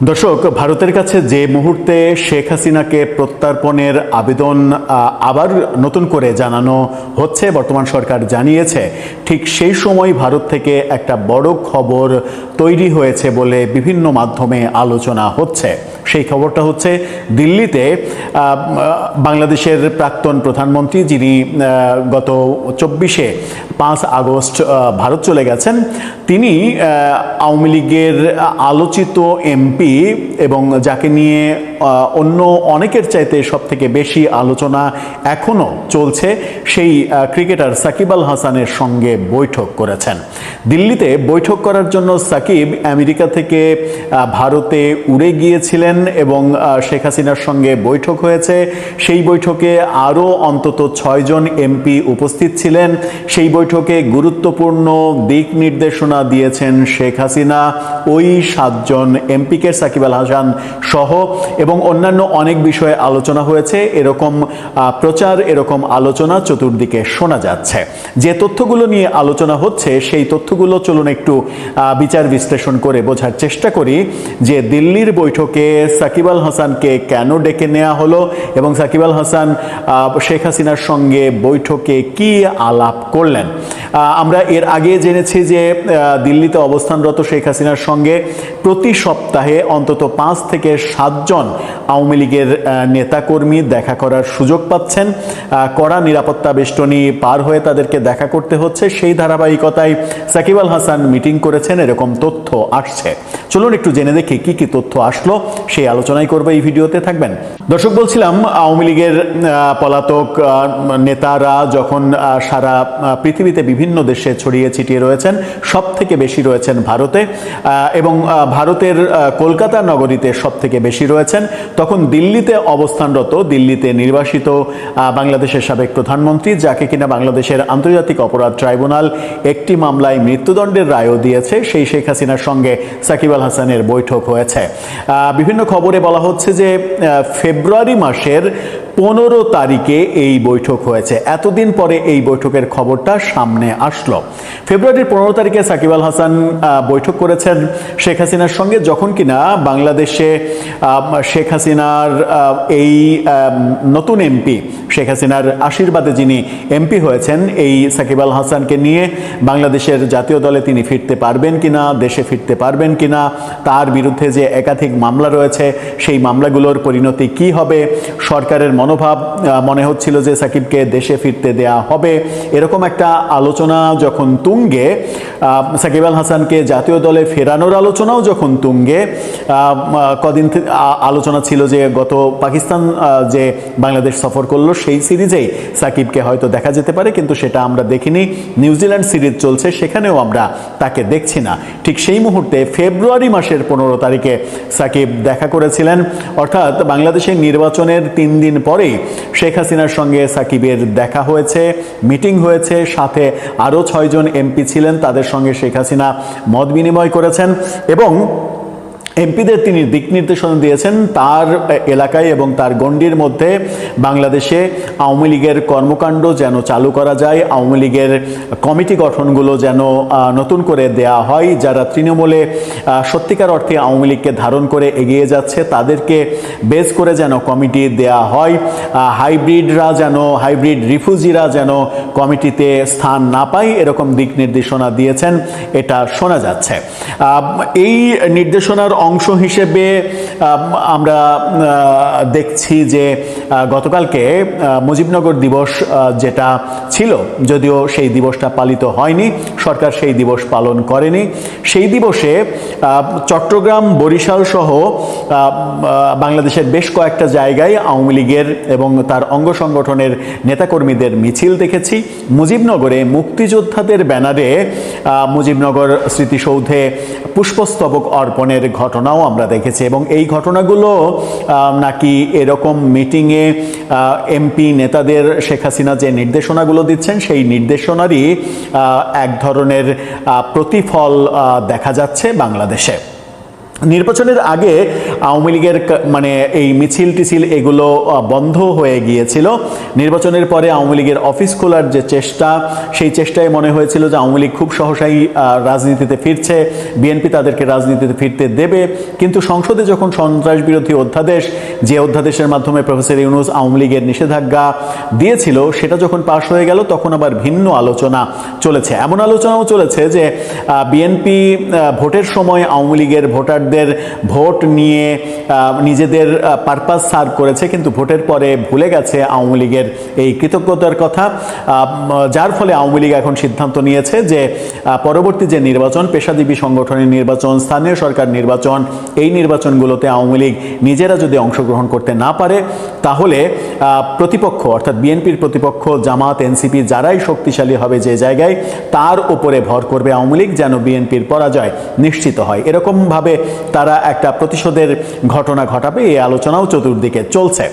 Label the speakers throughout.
Speaker 1: দর্শক, ভারতের কাছে যে মুহূর্তে শেখ হাসিনাকে প্রত্যর্পণের আবেদন আবার নতুন করে জানানো হচ্ছে, বর্তমান সরকার জানিয়েছে, ঠিক সেই সময় ভারত থেকে একটা বড় খবর তৈরি হয়েছে বলে বিভিন্ন মাধ্যমে আলোচনা হচ্ছে। সেই খবরটা হচ্ছে দিল্লিতে বাংলাদেশের প্রাক্তন প্রধানমন্ত্রী, যিনি গত 5 আগস্ট ভারত চলে গেছেন, তিনি আওয়ামী লীগের আলোচিত এমপি এবং যাকে নিয়ে অন্য অনেকের চাইতে সব থেকে বেশি আলোচনা এখনও চলছে, সেই ক্রিকেটার সাকিব আল হাসানের সঙ্গে বৈঠক করেছেন। দিল্লিতে বৈঠক করার জন্য সাকিব আমেরিকা থেকে ভারতে উড়ে গিয়েছিলেন এবং শেখ হাসিনার সঙ্গে বৈঠক হয়েছে। সেই বৈঠকে আরও অন্তত 6 জন এমপি উপস্থিত ছিলেন। সেই বৈঠকে গুরুত্বপূর্ণ দিক নির্দেশনা দিয়েছেন শেখ হাসিনা ওই 7 জন এমপিকে, সাকিব আল হাসান সহ, এবং অন্যান্য অনেক বিষয়ে আলোচনা হয়েছে। এরকম প্রচার, এরকম আলোচনা চতুর্দিকে শোনা যাচ্ছে। যে তথ্যগুলো নিয়ে আলোচনা হচ্ছে সেই তথ্যগুলো চলুন একটু বিচার বিশ্লেষণ করে বোঝার চেষ্টা করি যে দিল্লির বৈঠকে সাকিব আল হাসানকে কেন ডেকে নেওয়া হলো এবং সাকিব আল হাসান শেখ হাসিনার সঙ্গে বৈঠকে কি আলাপ করলেন। আমরা এর আগে জেনেছি যে দিল্লিতে অবস্থানরত শেখ হাসিনার সঙ্গে প্রতি সপ্তাহে অন্তত 5 থেকে 7 জন আওয়ামী লীগের নেতাকর্মী দেখা করার সুযোগ পাচ্ছেন। কড়া নিরাপত্তা বেষ্টনী পার হয়ে তাদেরকে দেখা করতে হচ্ছে। সেই ধারাবাহিকতায় সাকিব আল হাসান মিটিং করেছেন, এরকম তথ্য আসছে। চলুন একটু জেনে দেখি কি কি তথ্য আসলো, সেই আলোচনাই করবো এই ভিডিওতে। থাকবেন। দর্শক, বলছিলাম আওয়ামী লীগের পলাতক নেতারা যখন সারা পৃথিবীতে বিভিন্ন দেশে ছড়িয়ে ছিটিয়ে রয়েছেন, সব থেকে বেশি রয়েছেন ভারতে, এবং ভারতের কলকাতা নগরীতে সব থেকে বেশি রয়েছেন, তখন দিল্লিতে অবস্থানরত, দিল্লিতে নির্বাসিত বাংলাদেশের সাবেক প্রধানমন্ত্রী, যাকে কিনা বাংলাদেশের আন্তর্জাতিক অপরাধ ট্রাইব্যুনাল একটি মামলায় মৃত্যুদণ্ডের রায়ও দিয়েছে, সেই শেখ হাসিনার সঙ্গে সাকিব আল হাসানের বৈঠক হয়েছে। বিভিন্ন খবরে বলা হচ্ছে যে ফেব্রুয়ারি মাসের 15 তারিখে এই বৈঠক হয়েছে। এতদিন পরে এই বৈঠকের খবরটা সামনে আসলো। ফেব্রুয়ারির 15 তারিখে সাকিব আল হাসান বৈঠক করেছেন শেখ হাসিনার সঙ্গে, যখন কিনা বাংলাদেশে শেখ হাসিনার এই নতুন এমপি, শেখ হাসিনার আশীর্বাদে যিনি এমপি হয়েছেন, এই সাকিব আল হাসানকে নিয়ে বাংলাদেশের জাতীয় দলে তিনি ফিরতে পারবেন কিনা, দেশে ফিরতে পারবেন কিনা, তার বিরুদ্ধে যে একাধিক মামলা রয়েছে সেই মামলাগুলোর পরিণতি কি হবে, সরকারের মনোভাব মনে হচ্ছিল যে সাকিবকে দেশে ফিরতে দেয়া হবে, এরকম একটা আলোচনা যখন তুঙ্গে, সাকিব আল হাসানকে জাতীয় দলে ফেরানোর আলোচনাও যখন তুঙ্গে, কদিন আলোচনা ছিল যে গত পাকিস্তান যে বাংলাদেশ সফর করলো সেই সিরিজেই সাকিবকে হয়তো দেখা যেতে পারে, কিন্তু সেটা আমরা দেখিনি। নিউজিল্যান্ড সিরিজ চলছে, সেখানেও আমরা তাকে দেখছি না। ঠিক সেই মুহূর্তে ফেব্রুয়ারি মাসের 15 তারিখে সাকিব দেখা করেছিলেন, অর্থাৎ বাংলাদেশের নির্বাচনের 3 দিন পরেই শেখ হাসিনার সঙ্গে সাকিবের দেখা হয়েছে, মিটিং হয়েছে, সাথে আরও 6 জন এমপি ছিলেন, তাদের সঙ্গে শেখ হাসিনা মত বিনিময় করেছেন এবং এমপিদের তিনি দিক নির্দেশনা দিয়েছেন তার এলাকায় এবং তার গণ্ডির মধ্যে বাংলাদেশে আওয়ামী লীগের কর্মকাণ্ড যেন চালু করা যায়, আওয়ামী লীগের কমিটি গঠনগুলো যেন নতুন করে দেয়া হয়, যারা তৃণমূলে সত্যিকার অর্থে আওয়ামী লীগকে ধারণ করে এগিয়ে যাচ্ছে তাদেরকে বেস করে যেন কমিটি দেয়া হয়, হাইব্রিড রিফিউজিরা যেন কমিটিতে স্থান না পায়, এরকম দিক নির্দেশনা দিয়েছেন, এটা শোনা যাচ্ছে। এই নির্দেশনার অংশ হিসেবে আমরা দেখছি যে গতকালকে মুজিবনগর দিবস যেটা ছিল, যদিও সেই দিবসটা পালিত হয়নি, সরকার সেই দিবস পালন করেনি। সেই দিবসে চট্টগ্রাম, বরিশাল সহ বাংলাদেশের বেশ কয়েকটা জায়গায় আওয়ামী লীগের এবং তার অঙ্গ সংগঠনের নেতাকর্মীদের মিছিল দেখেছি। মুজিবনগরে মুক্তিযোদ্ধাদের ব্যানারে মুজিবনগর স্মৃতিসৌধে পুষ্পস্তবক অর্পণের ঘটনাও আমরা দেখেছি এবং এই ঘটনাগুলো নাকি এরকম মিটিংয়ে এমপি নেতাদের শেখ হাসিনা যে নির্দেশনাগুলো দিচ্ছেন সেই নির্দেশনারই এক ধরনের প্রতিফল দেখা যাচ্ছে বাংলাদেশে। নির্বাচনের আগে আওয়ামী লীগের মানে এই মিছিল টিছিল এগুলো বন্ধ হয়ে গিয়েছিল। নির্বাচনের পরে আওয়ামী লীগের অফিস খোলার যে চেষ্টা, সেই চেষ্টায় মনে হয়েছিল যে আওয়ামী লীগ খুব সহসাই রাজনীতিতে ফিরছে, বিএনপি তাদেরকে রাজনীতিতে ফিরতে দেবে। কিন্তু সংসদে যখন সন্ত্রাস বিরোধী অধ্যাদেশ, যে অধ্যাদেশের মাধ্যমে প্রফেসর ইউনূস আওয়ামী লীগের নিষেধাজ্ঞা দিয়েছিল, সেটা যখন পাশ হয়ে গেল, তখন আবার ভিন্ন আলোচনা চলেছে। এমন আলোচনাও চলেছে যে বিএনপি ভোটের সময় আওয়ামী লীগের ভোটারদের ভোট নিয়ে নিজেদের পারপাস সার্ভ করেছে, কিন্তু ভোটের পরে ভুলে গেছে আওয়ামী লীগের এই কৃতজ্ঞতার কথা। যার ফলে আওয়ামী লীগ এখন সিদ্ধান্ত নিয়েছে যে পরবর্তী যে নির্বাচন, পেশাজীবী সংগঠনের নির্বাচন, স্থানীয় সরকার নির্বাচন, এই নির্বাচনগুলোতে আওয়ামী লীগ নিজেরা যদি অংশগ্রহণ করতে না পারে, তাহলে প্রতিপক্ষ অর্থাৎ বিএনপির প্রতিপক্ষ জামাত, এনসিপি যারাই শক্তিশালী হবে যে জায়গায়, তার উপরে ভর করবে আওয়ামী লীগ যেন বিএনপির পরাজয় নিশ্চিত হয়। এরকমভাবে তারা একটা প্রতিশোধের ঘটনা ঘটাবে, এই আলোচনাও চতুর্দিকে চলছে।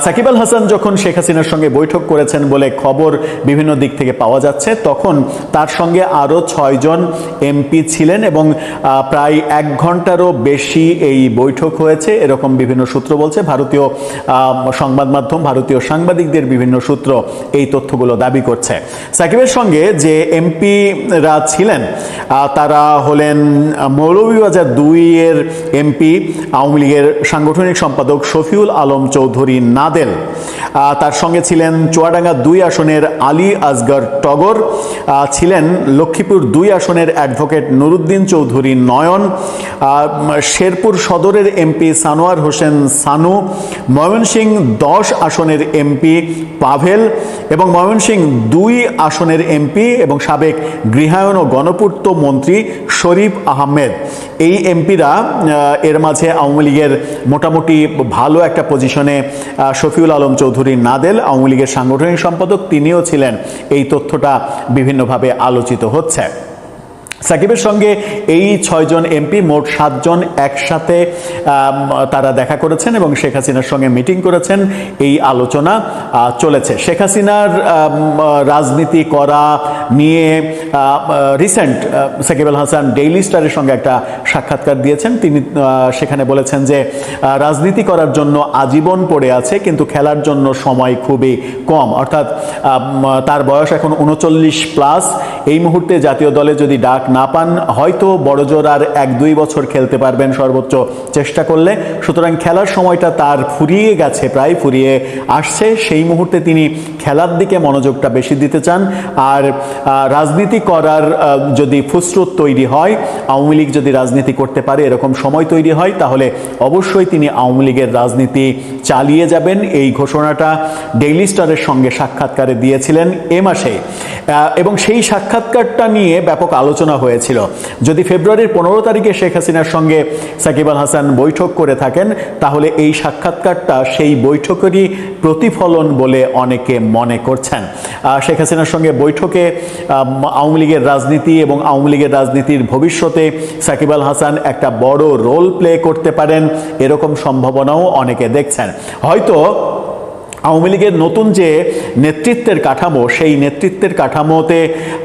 Speaker 1: সাকিব আল হাসান যখন শেখ হাসিনার সঙ্গে বৈঠক করেছেন বলে খবর বিভিন্ন দিক থেকে পাওয়া যাচ্ছে, তখন তার সঙ্গে আরও 6 জন এমপি ছিলেন এবং প্রায় 1 ঘন্টারও বেশি এই বৈঠক হয়েছে, এরকম বিভিন্ন সূত্র বলছে। ভারতীয় সংবাদ মাধ্যম, ভারতীয় সাংবাদিকদের বিভিন্ন সূত্র এই তথ্যগুলো দাবি করছে। সাকিবের সঙ্গে যে এমপিরা ছিলেন তারা হলেন মৌলভীবাজার 2-এর এমপি আওয়ামী লীগের সাংগঠনিক সম্পাদক শফিউল আলম চৌধুরী নাদেল, তার সঙ্গে ছিলেন চুয়াডাঙ্গা 2 আসনের আলী আসগর টগর, ছিলেন লক্ষ্মীপুর 2 আসনের অ্যাডভোকেট নুরুদ্দিন চৌধুরী নয়ন, শেরপুর সদরের এমপি সানোয়ার হোসেন সানু, ময়মনসিংহ 10 আসনের এমপি পাভেল এবং ময়মনসিংহ 2 আসনের এমপি এবং সাবেক গৃহায়ন ও গণপূর্ত মন্ত্রী শরীফ আহমেদ। এই এমপিরা, এর মাঝে আওয়ামী লীগের মোটামুটি ভালো একটা পজিশনে শফিউল আলম চৌধুরী নাদেল, আওয়ামী লীগের সাংগঠনিক সম্পাদক, তিনিও ছিলেন। এই তথ্যটা বিভিন্নভাবে আলোচিত হচ্ছে। সাকিবের সঙ্গে এই 6 জন এমপি, মোট 7 জন একসাথে তারা দেখা করেছেন এবং শেখ হাসিনার সঙ্গে মিটিং করেছেন, এই আলোচনা চলেছে। শেখ হাসিনার রাজনীতি করা নিয়ে রিসেন্ট সাকিব আল হাসান ডেইলি স্টারের সঙ্গে একটা সাক্ষাৎকার দিয়েছেন। তিনি সেখানে বলেছেন যে রাজনীতি করার জন্য আজীবন পড়ে আছে, কিন্তু খেলার জন্য সময় খুবই কম। অর্থাৎ তার বয়স এখন 39+। এই মুহূর্তে জাতীয় দলে যদি ডাক না পান, হয়তো বড়জোর আর 1-2 বছর খেলতে পারবেন সর্বোচ্চ চেষ্টা করলে। সুতরাং খেলার সময়টা তার ফুরিয়ে গেছে, প্রায় ফুরিয়ে আসছে। সেই মুহূর্তে তিনি খেলার দিকে মনোযোগটা বেশি দিতে চান। আর রাজনীতি করার যদি ফুসরত তৈরি হয়, আওয়ামী লীগ যদি রাজনীতি করতে পারে, এরকম সময় তৈরি হয়, তাহলে অবশ্যই তিনি আওয়ামী লীগের রাজনীতি চালিয়ে যাবেন। এই ঘোষণাটা ডেইলি স্টারের সঙ্গে সাক্ষাৎকারে দিয়েছিলেন এ মাসে এবং সেই সাক্ষাৎকারটা নিয়ে ব্যাপক আলোচনা হয়েছিল। যদি ফেব্রুয়ারির 15 তারিখে শেখ হাসিনার সঙ্গে সাকিব আল হাসান বৈঠক করে থাকেন, তাহলে এই সাক্ষাৎকারটা সেই বৈঠকেরই প্রতিফলন বলে অনেকে মনে করছেন। শেখ হাসিনার সঙ্গে বৈঠকে আওয়ামী লীগের রাজনীতি এবং আওয়ামী লীগের রাজনীতির ভবিষ্যতে সাকিব আল হাসান একটা বড় রোল প্লে করতে পারেন, এরকম সম্ভাবনাও অনেকে দেখছেন। হয়তো আওয়ামী লীগের নতুন যে নেতৃত্বের কাঠামো, সেই নেতৃত্বের কাঠামোতে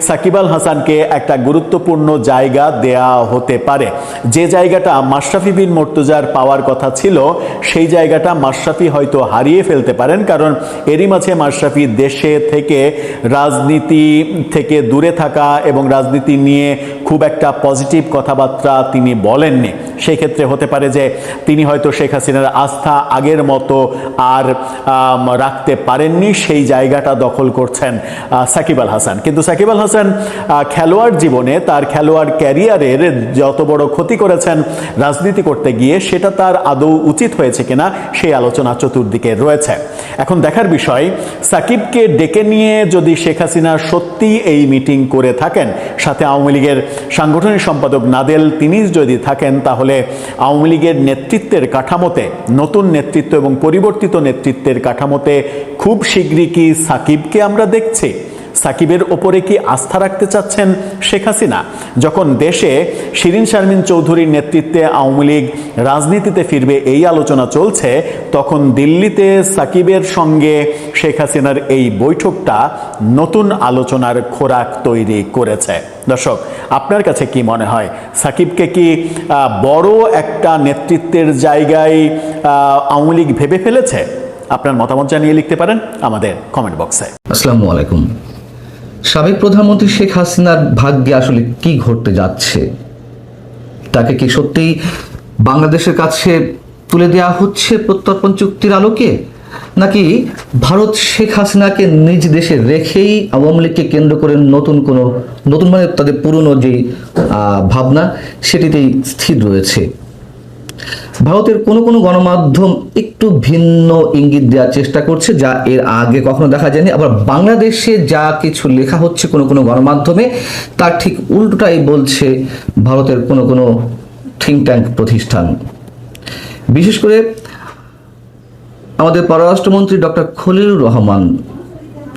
Speaker 1: সাকিব আল হাসানকে একটা গুরুত্বপূর্ণ জায়গা দেয়া হতে পারে। যে জায়গাটা মাশরাফি বিন মুর্তজার পাওয়ার কথা ছিল, সেই জায়গাটা মাশরাফি হয়তো হারিয়ে ফেলতে পারেন। কারণ এরই মাঝে মাশরাফি দেশে থেকে রাজনীতি থেকে দূরে থাকা এবং রাজনীতি নিয়ে খুব একটা পজিটিভ কথাবার্তা তিনি বলেননি। সেই ক্ষেত্রে হতে পারে যে তিনি হয়তো শেখ হাসিনার আস্থা আগের মতো আর রাখতে পারেননি, সেই জায়গাটা দখল করছেন সাকিব আল হাসান। কিন্তু সাকিব আল হাসান খেলোয়াড় জীবনে, তার খেলোয়াড় ক্যারিয়ারের যত বড় ক্ষতি করেছেন রাজনীতি করতে গিয়ে, সেটা তার আদৌ উচিত হয়েছে কিনা, সেই আলোচনা চতুর্দিকে রয়েছে। এখন দেখার বিষয়, সাকিবকে ডেকে নিয়ে যদি শেখ হাসিনা সত্যি এই মিটিং করে থাকেন, সাথে আওয়ামী লীগের সাংগঠনিক সম্পাদক নাদেল তিনি যদি থাকেন, তাহলে আওয়ামী লীগের নেতৃত্বের কাঠামোতে, নতুন নেতৃত্ব এবং পরিবর্তিত নেতৃত্বের কাঠামোতে খুব শীঘ্রই কি সাকিবকে আমরা দেখছি? সাকিবের ওপরে কি আস্থা রাখতে চাচ্ছেন শেখ হাসিনা? যখন দেশে শিরীন শারমিন চৌধুরীর নেতৃত্বে আওয়ামী লীগ রাজনীতিতে ফিরবে এই আলোচনা চলছে, তখন দিল্লিতে সাকিবের সঙ্গে শেখ হাসিনার এই বৈঠকটা নতুন আলোচনার খোরাক তৈরি করেছে। দর্শক, আপনার কাছে কি মনে হয়, সাকিবকে কি বড় একটা নেতৃত্বের জায়গায় আওয়ামী লীগ ভেবে ফেলেছে? আপনার মতামত জানিয়ে লিখতে পারেন আমাদের কমেন্ট বক্সে।
Speaker 2: আসসালামু আলাইকুম। সাবেক প্রধানমন্ত্রী শেখ হাসিনার ভাগ্যে আসলে কি ঘটতে যাচ্ছে? তাকে কি সত্যিই বাংলাদেশের কাছে তুলে দেওয়া হচ্ছে প্রত্যর্পণ চুক্তির আলোকে, নাকি ভারত শেখ হাসিনাকে নিজ দেশে রেখেই আওয়ামী লীগকে কেন্দ্র করে নতুন মানে তাদের পুরনো যে ভাবনা সেটিতেই স্থির রয়েছে? ভারতের কোনো গণমাধ্যম একটু ভিন্ন ইঙ্গিত দেওয়ার চেষ্টা করছে, যা এর আগে কখনো দেখা যায়নি। আবার বাংলাদেশে যা কিছু লেখা হচ্ছে কোনো গণমাধ্যমে, তার ঠিক উল্টোটাই বলছে ভারতের কোনো থিঙ্ক ট্যাঙ্ক প্রতিষ্ঠান। বিশেষ করে আমাদের পররাষ্ট্রমন্ত্রী ডক্টর খলিলুর রহমান,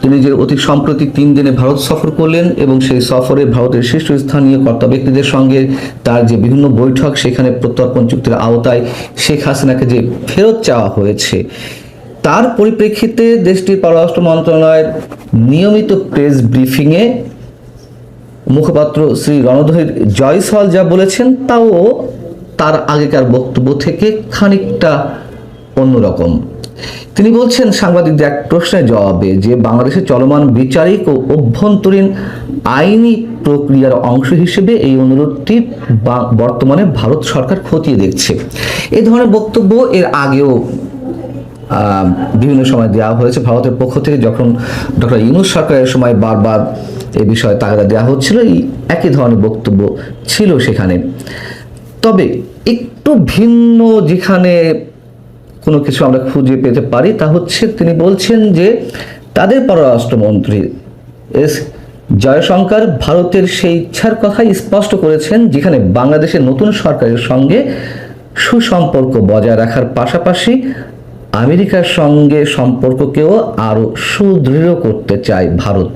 Speaker 2: তিনি যে অতি সম্প্রতি 3 দিনে ভারত সফর করলেন এবং সেই সফরে ভারতের শীর্ষস্থানীয় কর্তা ব্যক্তিদের সঙ্গে তার যে বিভিন্ন বৈঠক, সেখানে প্রত্যর্পণ চুক্তির আওতায় শেখ হাসিনাকে যে ফেরত চাওয়া হয়েছে, তার পরিপ্রেক্ষিতে দেশটির পররাষ্ট্র মন্ত্রণালয়ের নিয়মিত প্রেস ব্রিফিংয়ে মুখপাত্র শ্রী রণধীর জয়সওয়াল যা বলেছেন, তাও তার আগেকার বক্তব্য থেকে খানিকটা অন্যরকম। তিনি বলছেন সাংবাদিকদের এক প্রশ্নের জবাবে যে বাংলাদেশের চলমান বিচারিক ও অভ্যন্তরীণ আইনি প্রক্রিয়ার অংশ হিসেবে এই অনুরোধটি বর্তমানে ভারত সরকার খতিয়ে দেখছে। এই ধরনের বক্তব্য এর আগেও বিভিন্ন সময় দেওয়া হয়েছে ভারতের পক্ষ থেকে। যখন ডক্টর ইউনূস সরকারের সময় বারবার এই বিষয়ে তাগাদা দেওয়া হচ্ছিল, এই একই ধরনের বক্তব্য ছিল সেখানে। তবে একটু ভিন্ন যেখানে কোনো কিছু আমরা খুঁজে পেতে পারি, তা হচ্ছে তিনি বলছেন যে তাদের পররাষ্ট্রমন্ত্রী এস জয়শঙ্কর ভারতের সেই ইচ্ছার কথাই স্পষ্ট করেছেন, যেখানে বাংলাদেশের নতুন সরকারের সঙ্গে সুসম্পর্ক বজায় রাখার পাশাপাশি আমেরিকার সঙ্গে সম্পর্ককেও আরো সুদৃঢ় করতে চায় ভারত।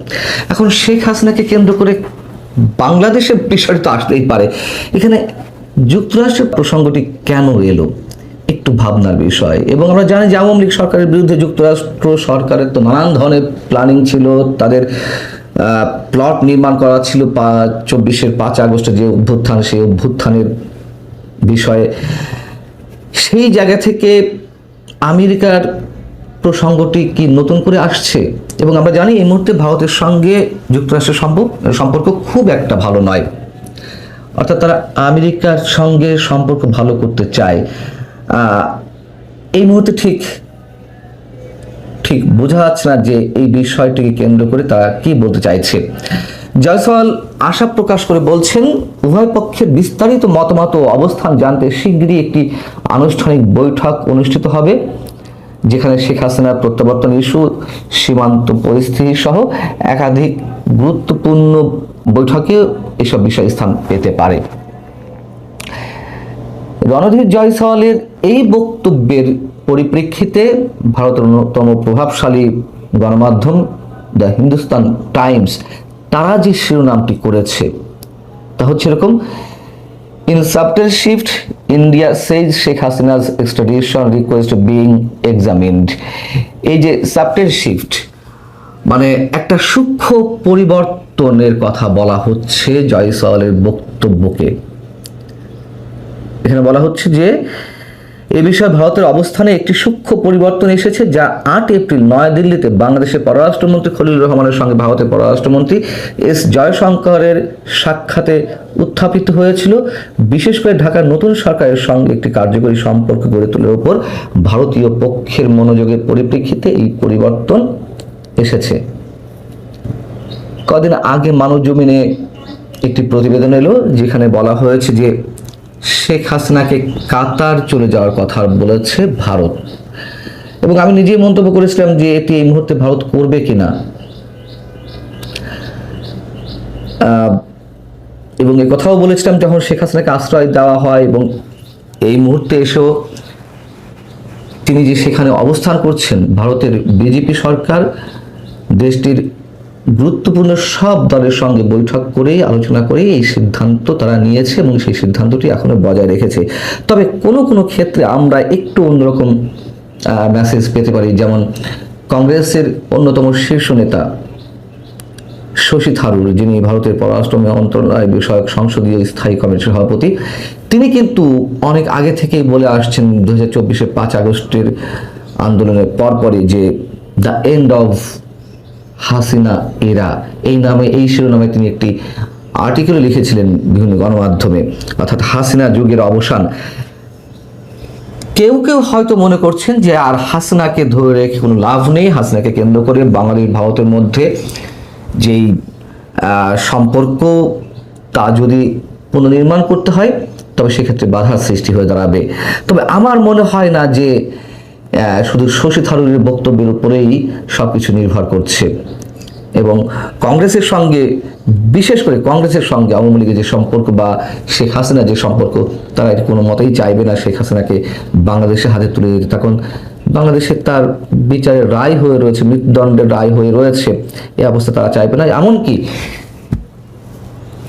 Speaker 2: এখন শেখ হাসিনাকে কেন্দ্র করে বাংলাদেশের বিষয়টা তো আসতেই পারে। এখানে যুক্তরাষ্ট্রের প্রসঙ্গটি কেন এলো, একটু ভাবনার বিষয়। এবং আমরা জানি যে আওয়ামী লীগ সরকারের বিরুদ্ধে যুক্তরাষ্ট্র সরকারের তো নানান ধরনের প্ল্যানিং ছিল, তাদের প্লট নির্মাণ করা ছিল 5 আগস্টের যে অভ্যুত্থান, সেই অভ্যুত্থানের বিষয়ে। সেই জায়গা থেকে আমেরিকার প্রসঙ্গটি কি নতুন করে আসছে? এবং আমরা জানি এই মুহূর্তে ভারতের সঙ্গে যুক্তরাষ্ট্রের সম্পর্ক খুব একটা ভালো নয়, অর্থাৎ তারা আমেরিকার সঙ্গে সম্পর্ক ভালো করতে চায়। এই মুহূর্তে ঠিক বোঝা যাচ্ছে না যে এই বিষয়টিকে কেন্দ্র করে তারা কি বলতে চাইছে। জয়সওয়াল আশা প্রকাশ করে বলছেন, উভয় পক্ষের বিস্তারিত মতামত ও অবস্থান জানতে শীঘ্রই একটি আনুষ্ঠানিক বৈঠক অনুষ্ঠিত হবে, যেখানে শেখ হাসিনার প্রত্যাবর্তন ইস্যু, সীমান্ত পরিস্থিতি সহ একাধিক গুরুত্বপূর্ণ বৈঠকে এসব বিষয় স্থান পেতে পারে। রণধীর জয়সওয়ালের এই বক্তব্যের পরিপ্রেক্ষিতে ভারতের অন্যতম প্রভাবশালী গণমাধ্যম দ্য হিন্দুস্তান টাইমস তারা যে শিরোনামটি করেছে তা হচ্ছে এরকম, in subtle shift India Sage Sheikh Hasina's extradition request being examined. এই যে সাবটেল শিফট মানে একটা সূক্ষ্ম পরিবর্তনের কথা বলা হচ্ছে জয়সওয়ালের বক্তব্যকে। এখানে বলা হচ্ছে যে এ বিষয়ে ভারতের অবস্থানে একটি সূক্ষ্ম পরিবর্তন এসেছে, যা 8 এপ্রিল নয়াদিল্লিতে বাংলাদেশের পররাষ্ট্রমন্ত্রী খলিলুর রহমানের সঙ্গে ভারতের পররাষ্ট্রমন্ত্রী এস জয়শঙ্করের সাক্ষাতে উত্থাপিত হয়েছিল। বিশেষ করে ঢাকার নতুন সরকারের সঙ্গে একটি কার্যকরী সম্পর্ক গড়ে তোলার উপর ভারতীয় পক্ষের মনোযোগের পরিপ্রেক্ষিতে এই পরিবর্তন এসেছে। কদিন আগে মানবজমিনে একটি প্রতিবেদন এলো, যেখানে বলা হয়েছে যে শেখ হাসিনাকে কাতার চলে যাওয়ার কথা বলেছে ভারত। এবং আমি নিজেই মন্তব্য করেছিলাম যে এটি এই মুহূর্তে ভারত করবে কিনা, এবং এই কথাও বলেছিলাম যখন শেখ হাসিনাকে আশ্রয় দেওয়া হয় এবং এই মুহূর্তে এসেও তিনি যে সেখানে অবস্থান করছেন, ভারতের বিজেপি সরকার দেশটির গুরুত্বপূর্ণ সব দলের সঙ্গে বৈঠক করে আলোচনা করে এই সিদ্ধান্ত তারা নিয়েছে এবং সেই সিদ্ধান্তটি এখনো বজায় রেখেছে। তবে কোনো কোনো ক্ষেত্রে আমরা একটু অন্যরকম মেসেজ পেতে পারি। যেমন কংগ্রেসের অন্যতম শীর্ষ নেতা শশী থারুর, যিনি ভারতের পররাষ্ট্র মন্ত্রণালয় বিষয়ক সংসদীয় স্থায়ী কমিটির সভাপতি, তিনি কিন্তু অনেক আগে থেকেই বলে আসছেন 2024-এর 5 আগস্টের আন্দোলনের পরপরই যে দ্য এন্ড অফ হাসিনা এরা, এই শিরোনামে তিনি একটি আর্টিকেল লিখেছিলেন বিভিন্ন গণমাধ্যমে, অর্থাৎ হাসিনা যুগের অবসান। কেউ কেউ হয়তো মনে করছেন যে আর হাসিনাকে ধরে রেখে কোনো লাভ নেই, হাসিনাকে কেন্দ্র করে বাঙালি ভারতের মধ্যে যেই সম্পর্ক তা যদি পুনর্নির্মাণ করতে হয় তবে সেক্ষেত্রে বাধার সৃষ্টি হয়ে দাঁড়াবে। তবে আমার মনে হয় না যে শুধু শশী থারুরের বক্তব্যের উপরেই সবকিছু নির্ভর করছে। এবং কংগ্রেসের সঙ্গে, বিশেষ করে কংগ্রেসের সঙ্গে আওয়ামী লীগের যে সম্পর্ক বা শেখ হাসিনার যে সম্পর্ক, তারা এটি কোনো মতেই চাইবে না শেখ হাসিনাকে বাংলাদেশের হাতে তুলে দিতে। তখন বাংলাদেশে তার বিচারের রায় হয়ে রয়েছে, মৃত্যুদণ্ডের রায় হয়ে রয়েছে, এই অবস্থা তারা চাইবে না। এমনকি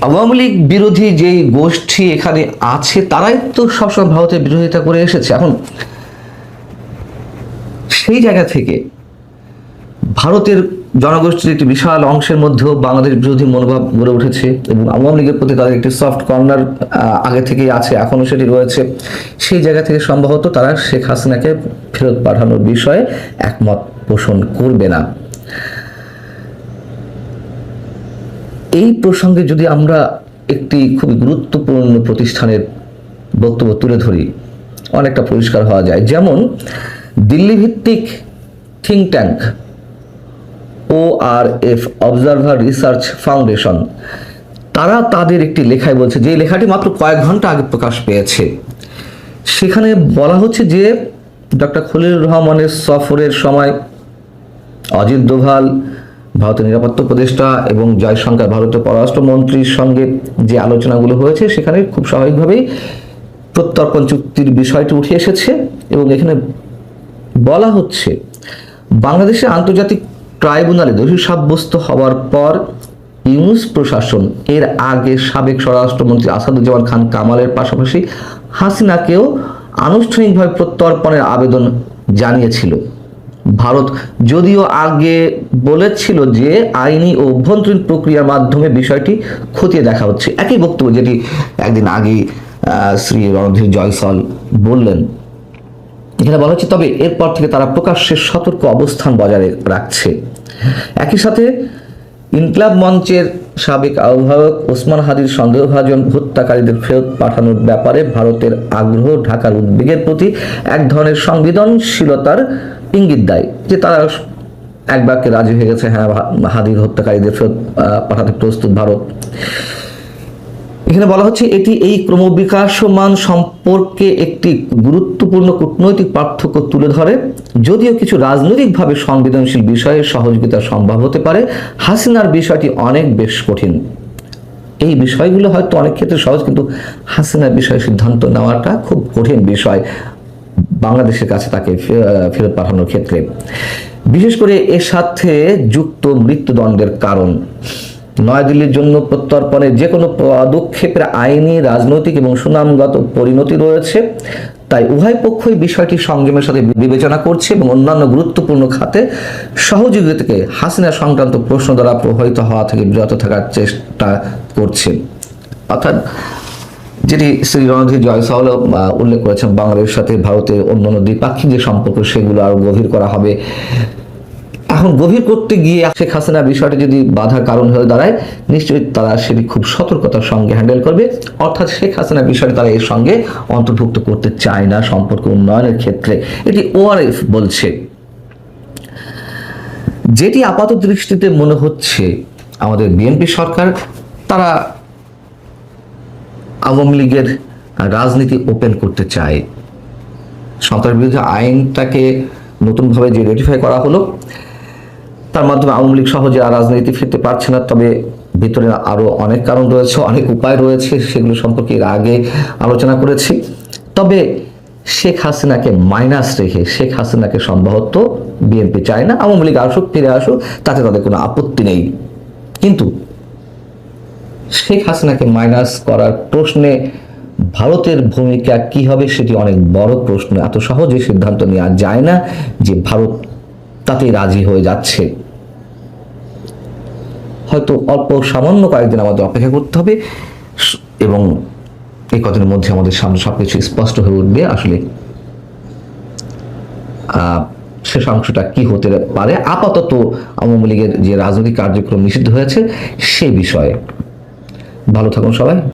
Speaker 2: আওয়ামী লীগ বিরোধী যেই গোষ্ঠী এখানে আছে তারাই তো সবসময় ভারতের বিরোধিতা করে এসেছে। এখন সেই জায়গা থেকে ভারতের জনগোষ্ঠীর একটি বিশাল অংশের মধ্যেও বাংলাদেশ বিরোধী মনোভাব গড়ে উঠেছে এবং আওয়ামী লীগের প্রতি তাদের একটি সফট কর্নার আগে থেকেই আছে, এখনো সেটি রয়েছে। সেই জায়গা থেকে সম্ভবত তারা শেখ হাসিনাকে ফেরত পাঠানোর বিষয়ে একমত পোষণ করবে না। এই প্রসঙ্গে যদি আমরা একটি খুবই গুরুত্বপূর্ণ প্রতিষ্ঠানের বক্তব্য তুলে ধরি, অনেকটা পরিষ্কার হওয়া যায়। যেমন দিল্লি ভিত্তিক think tank ORF, observer research foundation, তারা তাদের একটি লেখায় বলছে, যে লেখাটি মাত্র কয়েক ঘন্টা আগে প্রকাশ পেয়েছে, সেখানে বলা হচ্ছে যে ডক্টর খলিলুর রহমানের সফরের সময় অজিত দোভাল, ভারতের নিরাপত্তা উপদেষ্টা এবং জয়শঙ্কর, ভারতের পররাষ্ট্রমন্ত্রীর সঙ্গে যে আলোচনাগুলো হয়েছে সেখানে খুব স্বাভাবিকভাবেই প্রত্যর্পণ চুক্তির বিষয়টি উঠে এসেছে। এবং এখানে বলা হচ্ছে বাংলাদেশের আন্তর্জাতিক ট্রাইব্যুনালে দোষী সাব্যস্ত হওয়ার পর ইউনূস প্রশাসন এর আগে সাবেক স্বরাষ্ট্রমন্ত্রী আসাদুজ্জামান খান কামালের পাশাপাশি হাসিনাকেও আনুষ্ঠানিকভাবে প্রত্যর্পণের আবেদন জানিয়েছিল। ভারত যদিও আগে বলেছিল যে আইনি ও অভ্যন্তরীণ প্রক্রিয়ার মাধ্যমে বিষয়টি খতিয়ে দেখা হচ্ছে, একই বক্তব্য যেটি একদিন আগে শ্রী রণধীর জয়সওয়াল বললেন। এখানে বলা হচ্ছে তবে এরপর থেকে তারা প্রকাশ্যে সতর্ক অবস্থান বজায় রাখছে। একই সাথে ইনকলাব মঞ্চের সাবেক আহ্বায়ক ওসমান হাদির সন্দেহভাজন হত্যাকারীদের ফেরত পাঠানোর ব্যাপারে ভারতের আগ্রহ ঢাকার উদ্বেগের প্রতি এক ধরনের সংবেদনশীলতার ইঙ্গিত দেয়, যে তারা এক বাক্যে রাজি হয়ে গেছে, হ্যাঁ হাদির হত্যাকারীদের ফেরত পাঠাতে প্রস্তুত ভারত। এখানে বলা হচ্ছে এটি এই ক্রমবিকাশমান সম্পর্কে একটি গুরুত্বপূর্ণ কূটনৈতিক পার্থক্য তুলে ধরে। যদিও কিছু রাজনৈতিকভাবে সংবেদনশীল বিষয়ে সহযোগিতা সম্ভব হতে পারে, হাসিনার বিষয়টি অনেক বেশ কঠিন। এই বিষয়গুলো হয়তো অনেক ক্ষেত্রে সহজ, কিন্তু হাসিনার বিষয়ে সিদ্ধান্ত নেওয়াটা খুব কঠিন বিষয় বাংলাদেশের কাছে তাকে ফেরত পাঠানোর ক্ষেত্রে, বিশেষ করে এর সাথে যুক্ত মৃত্যুদণ্ডের কারণ। নয়াদিল্লির জন্য প্রত্যর্পণের যে কোনো পদক্ষেপের আইনি, রাজনৈতিক এবং সুনামগত পরিণতি রয়েছে, তাই উভয় পক্ষই বিষয়টি সংযমের সাথে বিবেচনা করছে এবং অন্যান্য গুরুত্বপূর্ণ খাতে সহযোগিতাকে হাসিনা সংক্রান্ত প্রশ্ন দ্বারা প্রভাবিত হওয়া থেকে বিরত থাকার চেষ্টা করছে। অর্থাৎ যেটি শ্রী রণধীর জয়সওয়াল উল্লেখ করেছেন, বাংলাদেশের সাথে ভারতের অন্যান্য দ্বিপাক্ষিক যে সম্পর্ক সেগুলো আরো গভীর করা হবে। এখন গভীর করতে গিয়ে শেখ হাসিনা বিষয়টি যদি বাধার কারণ হয়ে দাঁড়ায়, নিশ্চয়ই তারা সেটি খুব সতর্কতার সঙ্গে হ্যান্ডেল করবে। অর্থাৎ শেখ হাসিনা বিষয়টি তারা এর সঙ্গে অন্তর্ভুক্ত করতে চায় না সম্পর্ক উন্নয়নের ক্ষেত্রে, এটি ORF বলছে। যেটি আপাত দৃষ্টিতে মনে হচ্ছে আমাদের বিএনপি সরকার তারা আওয়ামী লীগের রাজনীতি ওপেন করতে চায়। সন্ত্রাস বিরোধী আইনটাকে নতুনভাবে যে রেটিফাই করা হলো, তার মাধ্যমে আওয়ামী লীগ সহজে আর রাজনীতি ফিরতে পারছে না। তবে ভিতরে আরো অনেক কারণ রয়েছে, অনেক উপায় রয়েছে, সেগুলো সম্পর্কে এর আগে আলোচনা করেছি। তবে শেখ হাসিনাকে মাইনাস রেখে শেখ হাসিনাকে সম্ভবত বিএনপি চায় না। আওয়ামী লীগ আসুক, ফিরে আসুক, তাতে তাদের কোনো আপত্তি নেই। কিন্তু শেখ হাসিনাকে মাইনাস করার প্রশ্নে ভারতের ভূমিকা কি হবে সেটি অনেক বড় প্রশ্ন। এত সহজে সিদ্ধান্ত নেওয়া যায় না যে ভারত তাতে রাজি হয়ে যাচ্ছে। হয়তো অল্প সামান্য কয়েকদিন আমাদের অপেক্ষা করতে হবে এবং এই কদিনের মধ্যে আমাদের সামনে সবকিছু স্পষ্ট হয়ে উঠবে আসলে শেষ অংশটা কি হতে পারে। আপাতত আওয়ামী লীগের যে রাজনৈতিক কার্যক্রম নিষিদ্ধ হয়েছে সে বিষয়ে। ভালো থাকুন সবাই।